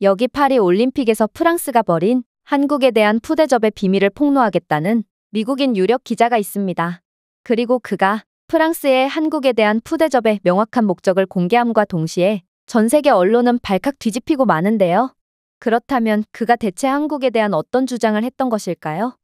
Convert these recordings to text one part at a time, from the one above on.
여기 파리 올림픽에서 프랑스가 벌인 한국에 대한 푸대접의 비밀을 폭로하겠다는 미국인 유력 기자가 있습니다. 그리고 그가 프랑스의 한국에 대한 푸대접의 명확한 목적을 공개함과 동시에 전 세계 언론은 발칵 뒤집히고 마는데요. 그렇다면 그가 대체 한국에 대한 어떤 주장을 했던 것일까요?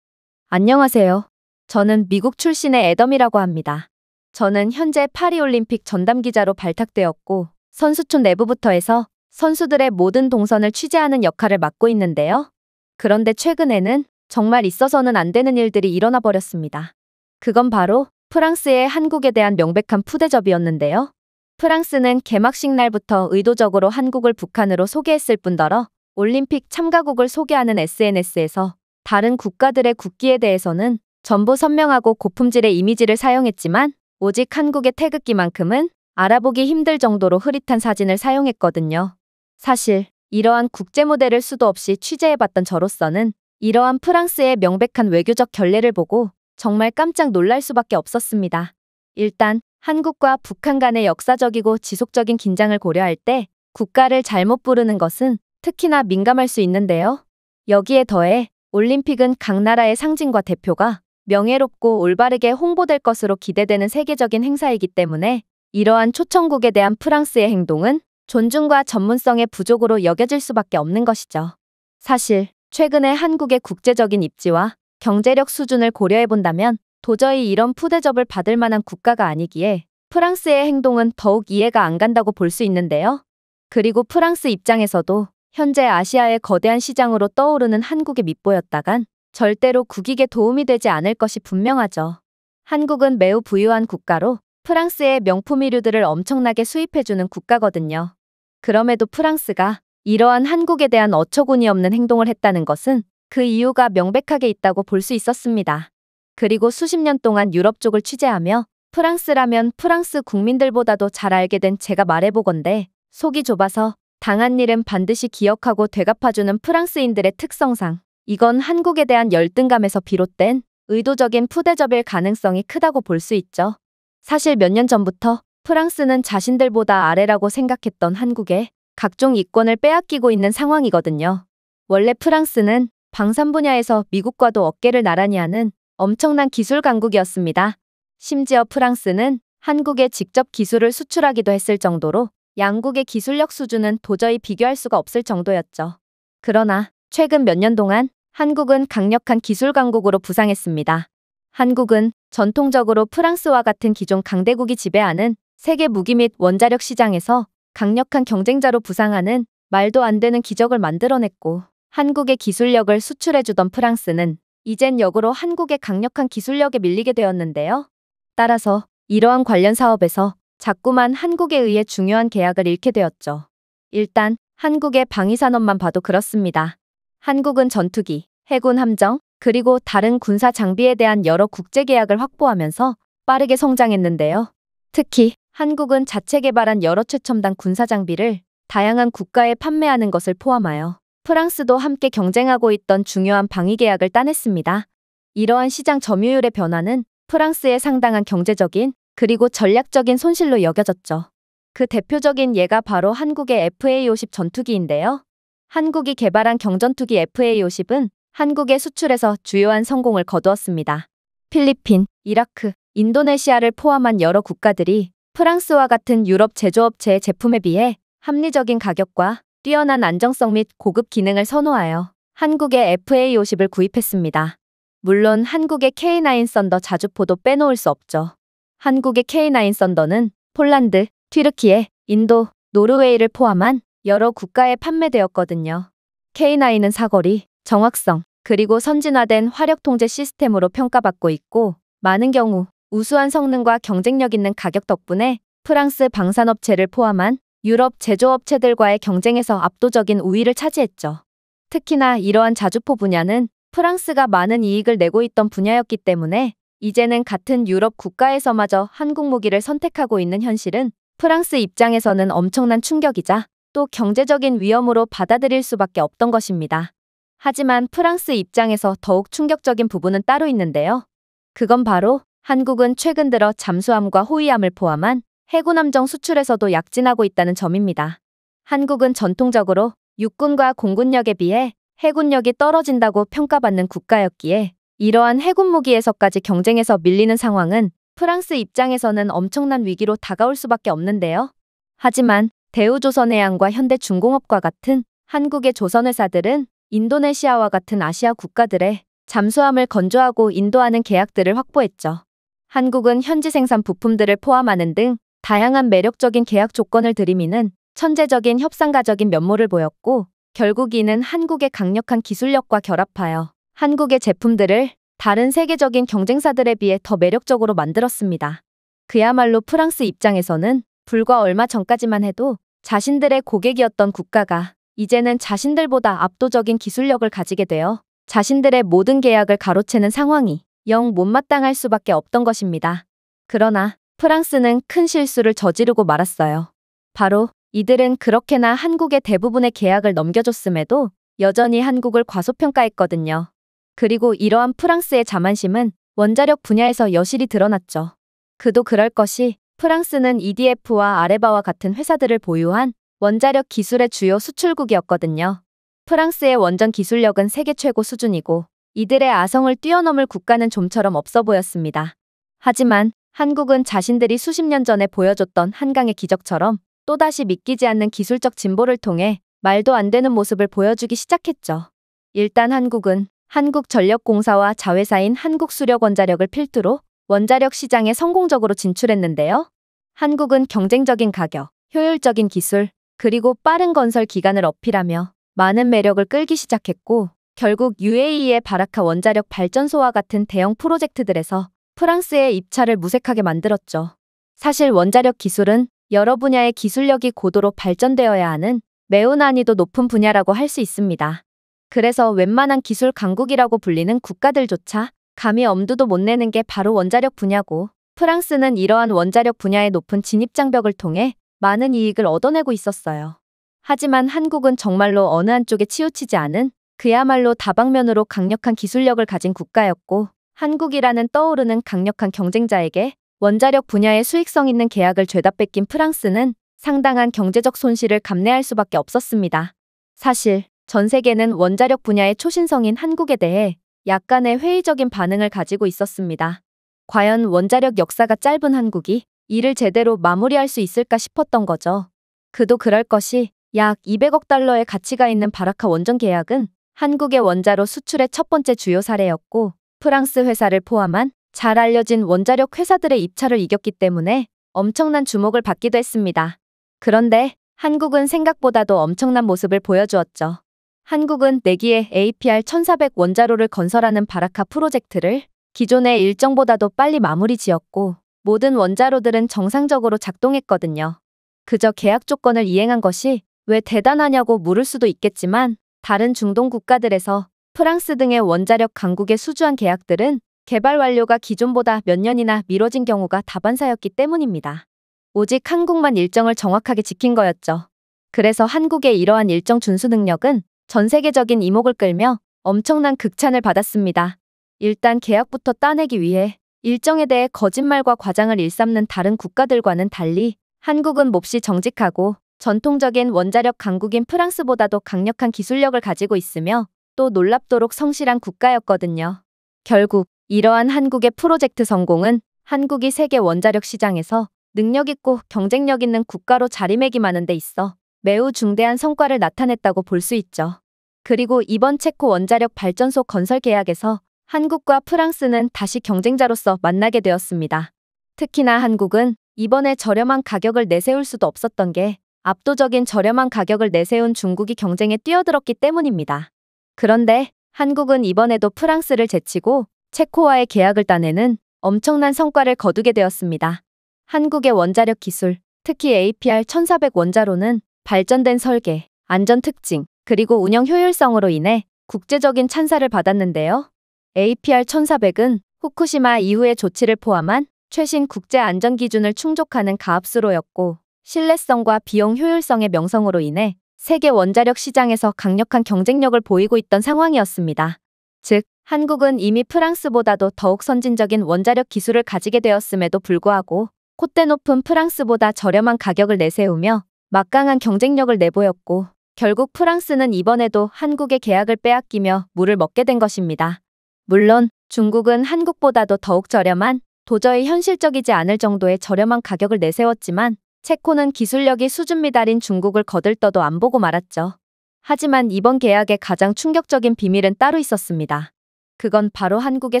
안녕하세요. 저는 미국 출신의 애덤이라고 합니다. 저는 현재 파리올림픽 전담기자로 발탁되었고 선수촌 내부부터 해서 선수들의 모든 동선을 취재하는 역할을 맡고 있는데요. 그런데 최근에는 정말 있어서는 안 되는 일들이 일어나 버렸습니다. 그건 바로 프랑스의 한국에 대한 명백한 푸대접이었는데요. 프랑스는 개막식 날부터 의도적으로 한국을 북한으로 소개했을 뿐더러 올림픽 참가국을 소개하는 SNS에서 다른 국가들의 국기에 대해서는 전부 선명하고 고품질의 이미지를 사용했지만 오직 한국의 태극기만큼은 알아보기 힘들 정도로 흐릿한 사진을 사용했거든요. 사실 이러한 국제 무대를 수도 없이 취재해봤던 저로서는 이러한 프랑스의 명백한 외교적 결례를 보고 정말 깜짝 놀랄 수밖에 없었습니다. 일단 한국과 북한 간의 역사적이고 지속적인 긴장을 고려할 때 국가를 잘못 부르는 것은 특히나 민감할 수 있는데요. 여기에 더해 올림픽은 각 나라의 상징과 대표가 명예롭고 올바르게 홍보될 것으로 기대되는 세계적인 행사이기 때문에 이러한 초청국에 대한 프랑스의 행동은 존중과 전문성의 부족으로 여겨질 수밖에 없는 것이죠. 사실 최근에 한국의 국제적인 입지와 경제력 수준을 고려해본다면 도저히 이런 푸대접을 받을 만한 국가가 아니기에 프랑스의 행동은 더욱 이해가 안 간다고 볼 수 있는데요. 그리고 프랑스 입장에서도 현재 아시아의 거대한 시장으로 떠오르는 한국에 밑보였다간 절대로 국익에 도움이 되지 않을 것이 분명하죠. 한국은 매우 부유한 국가로 프랑스의 명품 의류들을 엄청나게 수입해주는 국가거든요. 그럼에도 프랑스가 이러한 한국에 대한 어처구니 없는 행동을 했다는 것은 그 이유가 명백하게 있다고 볼 수 있었습니다. 그리고 수십 년 동안 유럽 쪽을 취재하며 프랑스라면 프랑스 국민들보다도 잘 알게 된 제가 말해보건대 속이 좁아서 당한 일은 반드시 기억하고 되갚아주는 프랑스인들의 특성상 이건 한국에 대한 열등감에서 비롯된 의도적인 푸대접일 가능성이 크다고 볼 수 있죠. 사실 몇 년 전부터 프랑스는 자신들보다 아래라고 생각했던 한국에 각종 이권을 빼앗기고 있는 상황이거든요. 원래 프랑스는 방산 분야에서 미국과도 어깨를 나란히 하는 엄청난 기술 강국이었습니다. 심지어 프랑스는 한국에 직접 기술을 수출하기도 했을 정도로 양국의 기술력 수준은 도저히 비교할 수가 없을 정도였죠. 그러나 최근 몇 년 동안 한국은 강력한 기술 강국으로 부상했습니다. 한국은 전통적으로 프랑스와 같은 기존 강대국이 지배하는 세계 무기 및 원자력 시장에서 강력한 경쟁자로 부상하는 말도 안 되는 기적을 만들어냈고 한국의 기술력을 수출해주던 프랑스는 이젠 역으로 한국의 강력한 기술력에 밀리게 되었는데요. 따라서 이러한 관련 사업에서 자꾸만 한국에 의해 중요한 계약을 잃게 되었죠. 일단 한국의 방위산업만 봐도 그렇습니다. 한국은 전투기, 해군 함정, 그리고 다른 군사 장비에 대한 여러 국제 계약을 확보하면서 빠르게 성장했는데요. 특히 한국은 자체 개발한 여러 최첨단 군사 장비를 다양한 국가에 판매하는 것을 포함하여 프랑스도 함께 경쟁하고 있던 중요한 방위 계약을 따냈습니다. 이러한 시장 점유율의 변화는 프랑스의 상당한 경제적인 그리고 전략적인 손실로 여겨졌죠. 그 대표적인 예가 바로 한국의 FA-50 전투기인데요. 한국이 개발한 경전투기 FA-50은 한국의 수출에서 주요한 성공을 거두었습니다. 필리핀, 이라크, 인도네시아를 포함한 여러 국가들이 프랑스와 같은 유럽 제조업체의 제품에 비해 합리적인 가격과 뛰어난 안정성 및 고급 기능을 선호하여 한국의 FA-50을 구입했습니다. 물론 한국의 K9 썬더 자주포도 빼놓을 수 없죠. 한국의 K9 썬더는 폴란드, 튀르키예, 인도, 노르웨이를 포함한 여러 국가에 판매되었거든요. K9은 사거리, 정확성, 그리고 선진화된 화력 통제 시스템으로 평가받고 있고 많은 경우 우수한 성능과 경쟁력 있는 가격 덕분에 프랑스 방산업체를 포함한 유럽 제조업체들과의 경쟁에서 압도적인 우위를 차지했죠. 특히나 이러한 자주포 분야는 프랑스가 많은 이익을 내고 있던 분야였기 때문에 이제는 같은 유럽 국가에서마저 한국 무기를 선택하고 있는 현실은 프랑스 입장에서는 엄청난 충격이자 또 경제적인 위험으로 받아들일 수밖에 없던 것입니다. 하지만 프랑스 입장에서 더욱 충격적인 부분은 따로 있는데요. 그건 바로 한국은 최근 들어 잠수함과 호위함을 포함한 해군 함정 수출에서도 약진하고 있다는 점입니다. 한국은 전통적으로 육군과 공군력에 비해 해군력이 떨어진다고 평가받는 국가였기에 이러한 해군 무기에서까지 경쟁에서 밀리는 상황은 프랑스 입장에서는 엄청난 위기로 다가올 수밖에 없는데요. 하지만 대우조선해양과 현대중공업과 같은 한국의 조선회사들은 인도네시아와 같은 아시아 국가들의 잠수함을 건조하고 인도하는 계약들을 확보했죠. 한국은 현지 생산 부품들을 포함하는 등 다양한 매력적인 계약 조건을 들이미는 천재적인 협상가적인 면모를 보였고, 결국 이는 한국의 강력한 기술력과 결합하여 한국의 제품들을 다른 세계적인 경쟁사들에 비해 더 매력적으로 만들었습니다. 그야말로 프랑스 입장에서는 불과 얼마 전까지만 해도 자신들의 고객이었던 국가가 이제는 자신들보다 압도적인 기술력을 가지게 되어 자신들의 모든 계약을 가로채는 상황이 영 못마땅할 수밖에 없던 것입니다. 그러나 프랑스는 큰 실수를 저지르고 말았어요. 바로 이들은 그렇게나 한국의 대부분의 계약을 넘겨줬음에도 여전히 한국을 과소평가했거든요. 그리고 이러한 프랑스의 자만심은 원자력 분야에서 여실히 드러났죠. 그도 그럴 것이 프랑스는 EDF와 아레바와 같은 회사들을 보유한 원자력 기술의 주요 수출국이었거든요. 프랑스의 원전 기술력은 세계 최고 수준이고 이들의 아성을 뛰어넘을 국가는 좀처럼 없어 보였습니다. 하지만 한국은 자신들이 수십 년 전에 보여줬던 한강의 기적처럼 또다시 믿기지 않는 기술적 진보를 통해 말도 안 되는 모습을 보여주기 시작했죠. 일단 한국은 한국전력공사와 자회사인 한국수력원자력을 필두로 원자력 시장에 성공적으로 진출했는데요. 한국은 경쟁적인 가격, 효율적인 기술, 그리고 빠른 건설 기간을 어필하며 많은 매력을 끌기 시작했고, 결국 UAE의 바라카 원자력 발전소와 같은 대형 프로젝트들에서 프랑스의 입찰을 무색하게 만들었죠. 사실 원자력 기술은 여러 분야의 기술력이 고도로 발전되어야 하는 매우 난이도 높은 분야라고 할 수 있습니다. 그래서 웬만한 기술 강국이라고 불리는 국가들조차 감히 엄두도 못 내는 게 바로 원자력 분야고, 프랑스는 이러한 원자력 분야의 높은 진입장벽을 통해 많은 이익을 얻어내고 있었어요. 하지만 한국은 정말로 어느 한쪽에 치우치지 않은 그야말로 다방면으로 강력한 기술력을 가진 국가였고, 한국이라는 떠오르는 강력한 경쟁자에게 원자력 분야의 수익성 있는 계약을 죄다 뺏긴 프랑스는 상당한 경제적 손실을 감내할 수밖에 없었습니다. 사실 전 세계는 원자력 분야의 초신성인 한국에 대해 약간의 회의적인 반응을 가지고 있었습니다. 과연 원자력 역사가 짧은 한국이 이를 제대로 마무리할 수 있을까 싶었던 거죠. 그도 그럴 것이 약 200억 달러의 가치가 있는 바라카 원전 계약은 한국의 원자로 수출의 첫 번째 주요 사례였고, 프랑스 회사를 포함한 잘 알려진 원자력 회사들의 입찰을 이겼기 때문에 엄청난 주목을 받기도 했습니다. 그런데 한국은 생각보다도 엄청난 모습을 보여주었죠. 한국은 4기의 APR-1400 원자로를 건설하는 바라카 프로젝트를 기존의 일정보다도 빨리 마무리 지었고, 모든 원자로들은 정상적으로 작동했거든요. 그저 계약 조건을 이행한 것이 왜 대단하냐고 물을 수도 있겠지만, 다른 중동 국가들에서 프랑스 등의 원자력 강국의 수주한 계약들은 개발 완료가 기존보다 몇 년이나 미뤄진 경우가 다반사였기 때문입니다. 오직 한국만 일정을 정확하게 지킨 거였죠. 그래서 한국의 이러한 일정 준수 능력은 전 세계적인 이목을 끌며 엄청난 극찬을 받았습니다. 일단 계약부터 따내기 위해 일정에 대해 거짓말과 과장을 일삼는 다른 국가들과는 달리 한국은 몹시 정직하고 전통적인 원자력 강국인 프랑스보다도 강력한 기술력을 가지고 있으며 또 놀랍도록 성실한 국가였거든요. 결국 이러한 한국의 프로젝트 성공은 한국이 세계 원자력 시장에서 능력 있고 경쟁력 있는 국가로 자리매김하는 데 있어 매우 중대한 성과를 나타냈다고 볼 수 있죠. 그리고 이번 체코 원자력 발전소 건설 계약에서 한국과 프랑스는 다시 경쟁자로서 만나게 되었습니다. 특히나 한국은 이번에 저렴한 가격을 내세울 수도 없었던 게 압도적인 저렴한 가격을 내세운 중국이 경쟁에 뛰어들었기 때문입니다. 그런데 한국은 이번에도 프랑스를 제치고 체코와의 계약을 따내는 엄청난 성과를 거두게 되었습니다. 한국의 원자력 기술, 특히 APR-1400 원자로는 발전된 설계, 안전 특징, 그리고 운영 효율성으로 인해 국제적인 찬사를 받았는데요. APR-1400은 후쿠시마 이후의 조치를 포함한 최신 국제 안전 기준을 충족하는 가압수로였고, 신뢰성과 비용 효율성의 명성으로 인해 세계 원자력 시장에서 강력한 경쟁력을 보이고 있던 상황이었습니다. 즉, 한국은 이미 프랑스보다도 더욱 선진적인 원자력 기술을 가지게 되었음에도 불구하고 콧대 높은 프랑스보다 저렴한 가격을 내세우며 막강한 경쟁력을 내보였고, 결국 프랑스는 이번에도 한국의 계약을 빼앗기며 물을 먹게 된 것입니다. 물론 중국은 한국보다도 더욱 저렴한, 도저히 현실적이지 않을 정도의 저렴한 가격을 내세웠지만 체코는 기술력이 수준 미달인 중국을 거들떠도 안 보고 말았죠. 하지만 이번 계약의 가장 충격적인 비밀은 따로 있었습니다. 그건 바로 한국의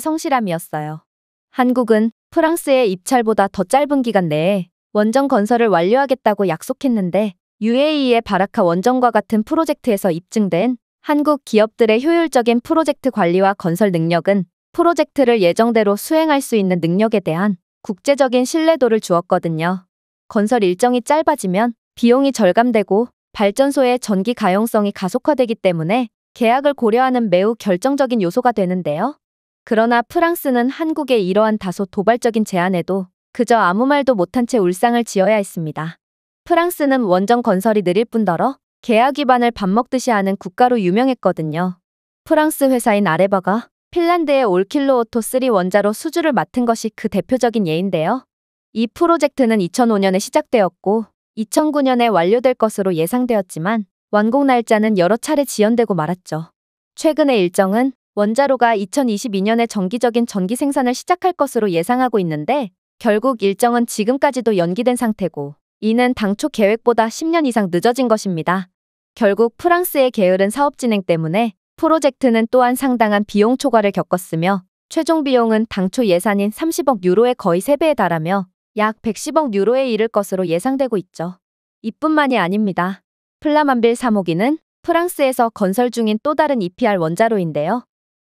성실함이었어요. 한국은 프랑스의 입찰보다 더 짧은 기간 내에 원전 건설을 완료하겠다고 약속했는데 UAE의 바라카 원전과 같은 프로젝트에서 입증된 한국 기업들의 효율적인 프로젝트 관리와 건설 능력은 프로젝트를 예정대로 수행할 수 있는 능력에 대한 국제적인 신뢰도를 주었거든요. 건설 일정이 짧아지면 비용이 절감되고 발전소의 전기 가용성이 가속화되기 때문에 계약을 고려하는 매우 결정적인 요소가 되는데요. 그러나 프랑스는 한국의 이러한 다소 도발적인 제안에도 그저 아무 말도 못한 채 울상을 지어야 했습니다. 프랑스는 원전 건설이 느릴 뿐더러 계약 위반을 밥 먹듯이 하는 국가로 유명했거든요. 프랑스 회사인 아레바가 핀란드의 올킬로오토 3 원자로 수주를 맡은 것이 그 대표적인 예인데요. 이 프로젝트는 2005년에 시작되었고 2009년에 완료될 것으로 예상되었지만 완공 날짜는 여러 차례 지연되고 말았죠. 최근의 일정은 원자로가 2022년에 정기적인 전기 생산을 시작할 것으로 예상하고 있는데 결국 일정은 지금까지도 연기된 상태고 이는 당초 계획보다 10년 이상 늦어진 것입니다. 결국 프랑스의 게으른 사업 진행 때문에 프로젝트는 또한 상당한 비용 초과를 겪었으며 최종 비용은 당초 예산인 30억 유로의 거의 3배에 달하며 약 110억 유로에 이를 것으로 예상되고 있죠. 이뿐만이 아닙니다. 플라만빌 3호기는 프랑스에서 건설 중인 또 다른 EPR 원자로인데요.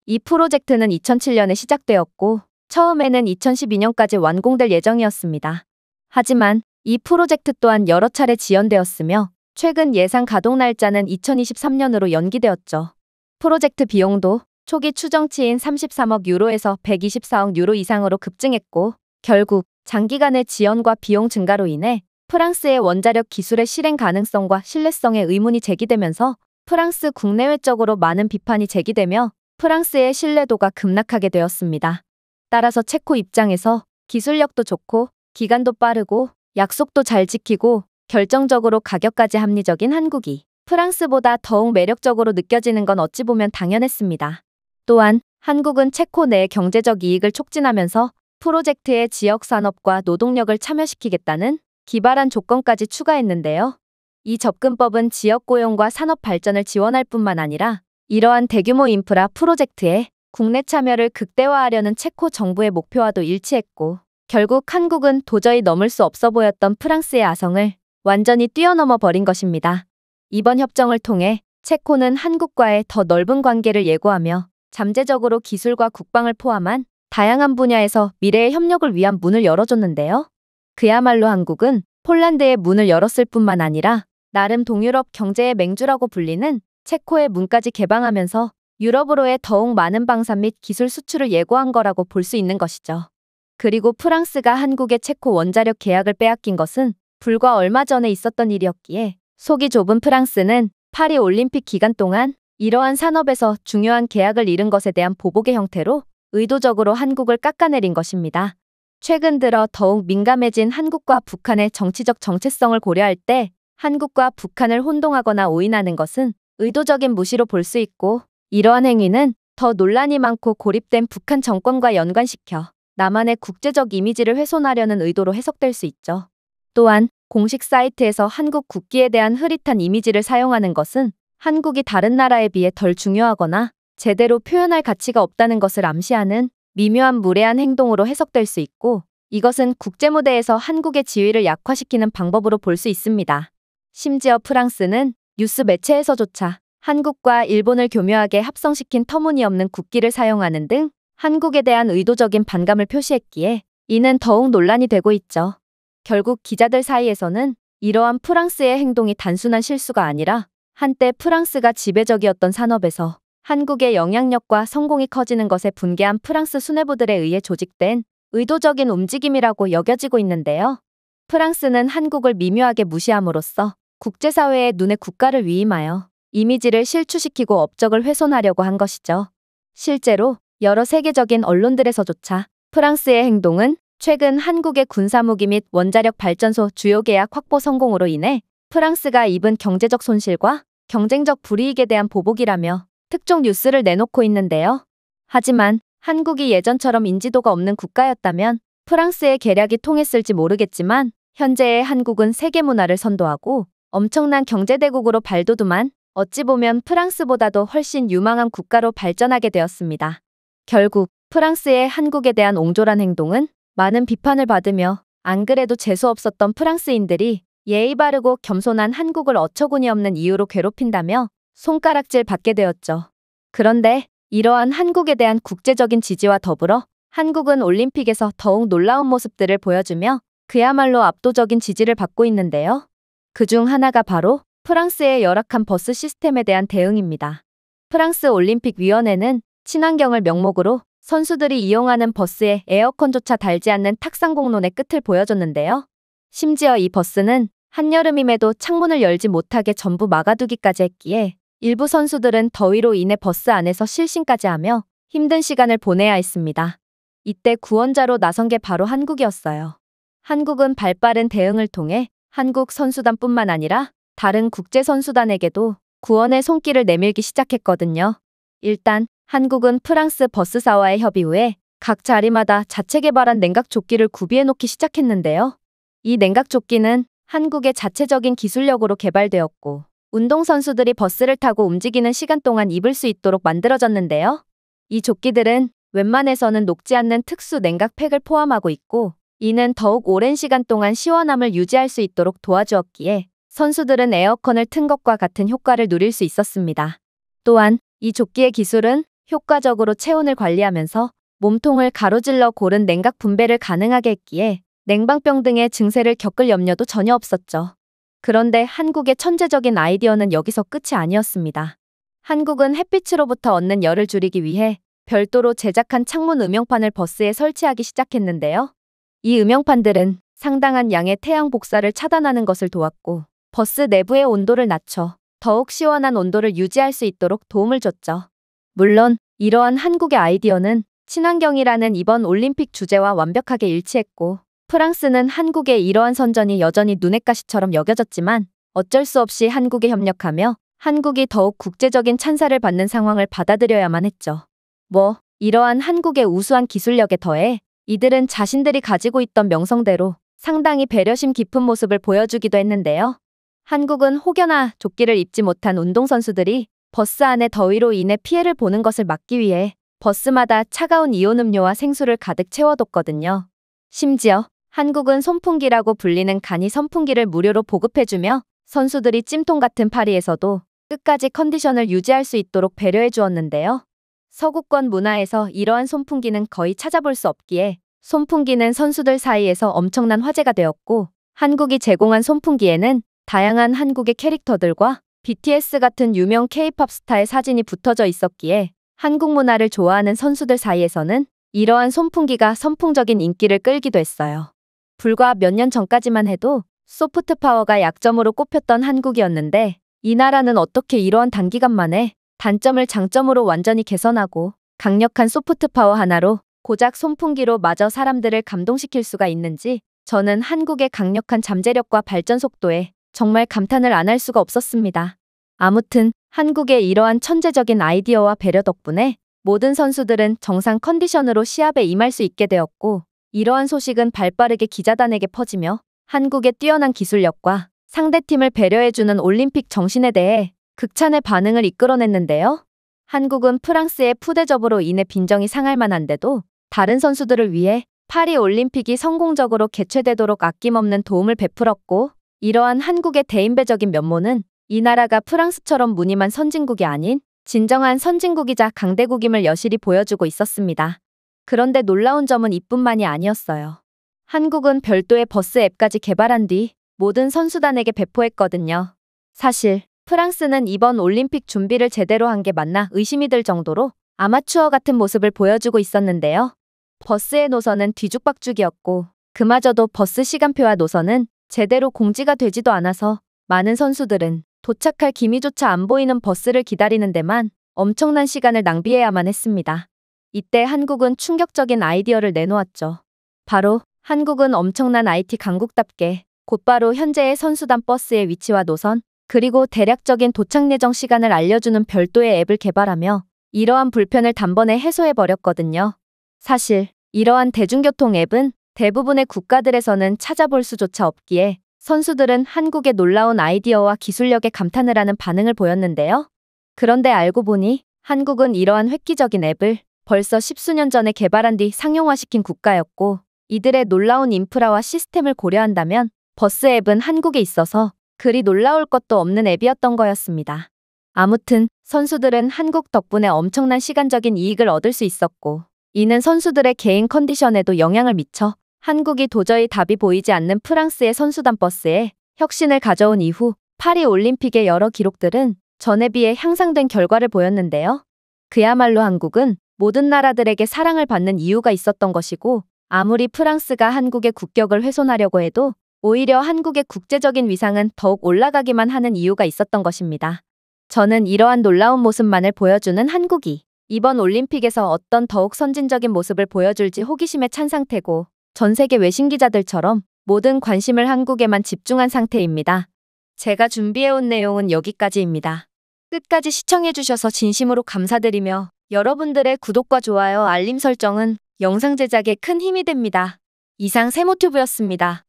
이 프로젝트는 2007년에 시작되었고 처음에는 2012년까지 완공될 예정이었습니다. 하지만 이 프로젝트 또한 여러 차례 지연되었으며 최근 예상 가동 날짜는 2023년으로 연기되었죠. 프로젝트 비용도 초기 추정치인 33억 유로에서 124억 유로 이상으로 급증했고 결국 장기간의 지연과 비용 증가로 인해 프랑스의 원자력 기술의 실행 가능성과 신뢰성에 의문이 제기되면서 프랑스 국내외적으로 많은 비판이 제기되며 프랑스의 신뢰도가 급락하게 되었습니다. 따라서 체코 입장에서 기술력도 좋고 기간도 빠르고 약속도 잘 지키고 결정적으로 가격까지 합리적인 한국이 프랑스보다 더욱 매력적으로 느껴지는 건 어찌 보면 당연했습니다. 또한 한국은 체코 내 경제적 이익을 촉진하면서 프로젝트의 지역 산업과 노동력을 참여시키겠다는 기발한 조건까지 추가했는데요. 이 접근법은 지역 고용과 산업 발전을 지원할 뿐만 아니라 이러한 대규모 인프라 프로젝트에 국내 참여를 극대화하려는 체코 정부의 목표와도 일치했고 결국 한국은 도저히 넘을 수 없어 보였던 프랑스의 아성을 완전히 뛰어넘어 버린 것입니다. 이번 협정을 통해 체코는 한국과의 더 넓은 관계를 예고하며 잠재적으로 기술과 국방을 포함한 다양한 분야에서 미래의 협력을 위한 문을 열어줬는데요. 그야말로 한국은 폴란드의 문을 열었을 뿐만 아니라 나름 동유럽 경제의 맹주라고 불리는 체코의 문까지 개방하면서 유럽으로의 더욱 많은 방산 및 기술 수출을 예고한 거라고 볼 수 있는 것이죠. 그리고 프랑스가 한국의 체코 원자력 계약을 빼앗긴 것은 불과 얼마 전에 있었던 일이었기에 속이 좁은 프랑스는 파리 올림픽 기간 동안 이러한 산업에서 중요한 계약을 잃은 것에 대한 보복의 형태로 의도적으로 한국을 깎아내린 것입니다. 최근 들어 더욱 민감해진 한국과 북한의 정치적 정체성을 고려할 때 한국과 북한을 혼동하거나 오인하는 것은 의도적인 무시로 볼 수 있고 이러한 행위는 더 논란이 많고 고립된 북한 정권과 연관시켜 남한의 국제적 이미지를 훼손하려는 의도로 해석될 수 있죠. 또한 공식 사이트에서 한국 국기에 대한 흐릿한 이미지를 사용하는 것은 한국이 다른 나라에 비해 덜 중요하거나 제대로 표현할 가치가 없다는 것을 암시하는 미묘한 무례한 행동으로 해석될 수 있고 이것은 국제무대에서 한국의 지위를 약화시키는 방법으로 볼 수 있습니다. 심지어 프랑스는 뉴스 매체에서조차 한국과 일본을 교묘하게 합성시킨 터무니없는 국기를 사용하는 등 한국에 대한 의도적인 반감을 표시했기에 이는 더욱 논란이 되고 있죠. 결국 기자들 사이에서는 이러한 프랑스의 행동이 단순한 실수가 아니라 한때 프랑스가 지배적이었던 산업에서 한국의 영향력과 성공이 커지는 것에 분개한 프랑스 수뇌부들에 의해 조직된 의도적인 움직임이라고 여겨지고 있는데요. 프랑스는 한국을 미묘하게 무시함으로써 국제사회의 눈에 국가를 위임하여 이미지를 실추시키고 업적을 훼손하려고 한 것이죠. 실제로 여러 세계적인 언론들에서조차 프랑스의 행동은 최근 한국의 군사무기 및 원자력 발전소 주요 계약 확보 성공으로 인해 프랑스가 입은 경제적 손실과 경쟁적 불이익에 대한 보복이라며 특종 뉴스를 내놓고 있는데요. 하지만 한국이 예전처럼 인지도가 없는 국가였다면 프랑스의 계략이 통했을지 모르겠지만 현재의 한국은 세계 문화를 선도하고 엄청난 경제대국으로 발돋움한 어찌 보면 프랑스보다도 훨씬 유망한 국가로 발전하게 되었습니다. 결국 프랑스의 한국에 대한 옹졸한 행동은 많은 비판을 받으며 안 그래도 재수 없었던 프랑스인들이 예의 바르고 겸손한 한국을 어처구니 없는 이유로 괴롭힌다며 손가락질 받게 되었죠. 그런데 이러한 한국에 대한 국제적인 지지와 더불어 한국은 올림픽에서 더욱 놀라운 모습들을 보여주며 그야말로 압도적인 지지를 받고 있는데요. 그중 하나가 바로 프랑스의 열악한 버스 시스템에 대한 대응입니다. 프랑스 올림픽위원회는 친환경을 명목으로 선수들이 이용하는 버스에 에어컨조차 달지 않는 탁상공론의 끝을 보여줬는데요. 심지어 이 버스는 한여름임에도 창문을 열지 못하게 전부 막아두기까지 했기에 일부 선수들은 더위로 인해 버스 안에서 실신까지 하며 힘든 시간을 보내야 했습니다. 이때 구원자로 나선 게 바로 한국이었어요. 한국은 발빠른 대응을 통해 한국 선수단뿐만 아니라 다른 국제선수단에게도 구원의 손길을 내밀기 시작했거든요. 일단 한국은 프랑스 버스사와의 협의 후에 각 자리마다 자체 개발한 냉각조끼를 구비해 놓기 시작했는데요. 이 냉각조끼는 한국의 자체적인 기술력으로 개발되었고 운동선수들이 버스를 타고 움직이는 시간 동안 입을 수 있도록 만들어졌는데요. 이 조끼들은 웬만해서는 녹지 않는 특수 냉각팩을 포함하고 있고 이는 더욱 오랜 시간 동안 시원함을 유지할 수 있도록 도와주었기에 선수들은 에어컨을 튼 것과 같은 효과를 누릴 수 있었습니다. 또한 이 조끼의 기술은 효과적으로 체온을 관리하면서 몸통을 가로질러 고른 냉각 분배를 가능하게 했기에 냉방병 등의 증세를 겪을 염려도 전혀 없었죠. 그런데 한국의 천재적인 아이디어는 여기서 끝이 아니었습니다. 한국은 햇빛으로부터 얻는 열을 줄이기 위해 별도로 제작한 창문 음영판을 버스에 설치하기 시작했는데요. 이 음영판들은 상당한 양의 태양 복사를 차단하는 것을 도왔고 버스 내부의 온도를 낮춰 더욱 시원한 온도를 유지할 수 있도록 도움을 줬죠. 물론 이러한 한국의 아이디어는 친환경이라는 이번 올림픽 주제와 완벽하게 일치했고 프랑스는 한국의 이러한 선전이 여전히 눈엣 가시처럼 여겨졌지만 어쩔 수 없이 한국에 협력하며 한국이 더욱 국제적인 찬사를 받는 상황을 받아들여야만 했죠. 이러한 한국의 우수한 기술력에 더해 이들은 자신들이 가지고 있던 명성대로 상당히 배려심 깊은 모습을 보여주기도 했는데요. 한국은 혹여나 조끼를 입지 못한 운동선수들이 버스 안에 더위로 인해 피해를 보는 것을 막기 위해 버스마다 차가운 이온 음료와 생수를 가득 채워뒀거든요. 심지어 한국은 선풍기라고 불리는 간이 선풍기를 무료로 보급해주며 선수들이 찜통 같은 파리에서도 끝까지 컨디션을 유지할 수 있도록 배려해 주었는데요. 서구권 문화에서 이러한 선풍기는 거의 찾아볼 수 없기에 선풍기는 선수들 사이에서 엄청난 화제가 되었고 한국이 제공한 선풍기에는 다양한 한국의 캐릭터들과 BTS 같은 유명 K-팝 스타의 사진이 붙어져 있었기에 한국 문화를 좋아하는 선수들 사이에서는 이러한 선풍기가 선풍적인 인기를 끌기도 했어요. 불과 몇 년 전까지만 해도 소프트 파워가 약점으로 꼽혔던 한국이었는데 이 나라는 어떻게 이러한 단기간 만에 단점을 장점으로 완전히 개선하고 강력한 소프트 파워 하나로 고작 선풍기로 마저 사람들을 감동시킬 수가 있는지 저는 한국의 강력한 잠재력과 발전 속도에 정말 감탄을 안 할 수가 없었습니다. 아무튼 한국의 이러한 천재적인 아이디어와 배려 덕분에 모든 선수들은 정상 컨디션으로 시합에 임할 수 있게 되었고 이러한 소식은 발빠르게 기자단에게 퍼지며 한국의 뛰어난 기술력과 상대팀을 배려해주는 올림픽 정신에 대해 극찬의 반응을 이끌어냈는데요. 한국은 프랑스의 푸대접으로 인해 빈정이 상할 만한데도 다른 선수들을 위해 파리 올림픽이 성공적으로 개최되도록 아낌없는 도움을 베풀었고 이러한 한국의 대인배적인 면모는 이 나라가 프랑스처럼 무늬만 선진국이 아닌 진정한 선진국이자 강대국임을 여실히 보여주고 있었습니다. 그런데 놀라운 점은 이뿐만이 아니었어요. 한국은 별도의 버스 앱까지 개발한 뒤 모든 선수단에게 배포했거든요. 사실 프랑스는 이번 올림픽 준비를 제대로 한 게 맞나 의심이 들 정도로 아마추어 같은 모습을 보여주고 있었는데요. 버스의 노선은 뒤죽박죽이었고 그마저도 버스 시간표와 노선은 제대로 공지가 되지도 않아서 많은 선수들은 도착할 기미조차 안 보이는 버스를 기다리는 데만 엄청난 시간을 낭비해야만 했습니다. 이때 한국은 충격적인 아이디어를 내놓았죠. 바로 한국은 엄청난 IT 강국답게 곧바로 현재의 선수단 버스의 위치와 노선, 그리고 대략적인 도착 예정 시간을 알려주는 별도의 앱을 개발하며 이러한 불편을 단번에 해소해버렸거든요. 사실 이러한 대중교통 앱은 대부분의 국가들에서는 찾아볼 수조차 없기에 선수들은 한국의 놀라운 아이디어와 기술력에 감탄을 하는 반응을 보였는데요. 그런데 알고 보니 한국은 이러한 획기적인 앱을 벌써 십수년 전에 개발한 뒤 상용화시킨 국가였고, 이들의 놀라운 인프라와 시스템을 고려한다면 버스 앱은 한국에 있어서 그리 놀라울 것도 없는 앱이었던 거였습니다. 아무튼 선수들은 한국 덕분에 엄청난 시간적인 이익을 얻을 수 있었고, 이는 선수들의 개인 컨디션에도 영향을 미쳐 한국이 도저히 답이 보이지 않는 프랑스의 선수단 버스에 혁신을 가져온 이후 파리 올림픽의 여러 기록들은 전에 비해 향상된 결과를 보였는데요. 그야말로 한국은 모든 나라들에게 사랑을 받는 이유가 있었던 것이고, 아무리 프랑스가 한국의 국격을 훼손하려고 해도 오히려 한국의 국제적인 위상은 더욱 올라가기만 하는 이유가 있었던 것입니다. 저는 이러한 놀라운 모습만을 보여주는 한국이 이번 올림픽에서 어떤 더욱 선진적인 모습을 보여줄지 호기심에 찬 상태고, 전 세계 외신 기자들처럼 모든 관심을 한국에만 집중한 상태입니다. 제가 준비해온 내용은 여기까지입니다. 끝까지 시청해주셔서 진심으로 감사드리며 여러분들의 구독과 좋아요, 알림 설정은 영상 제작에 큰 힘이 됩니다. 이상 세모튜브였습니다.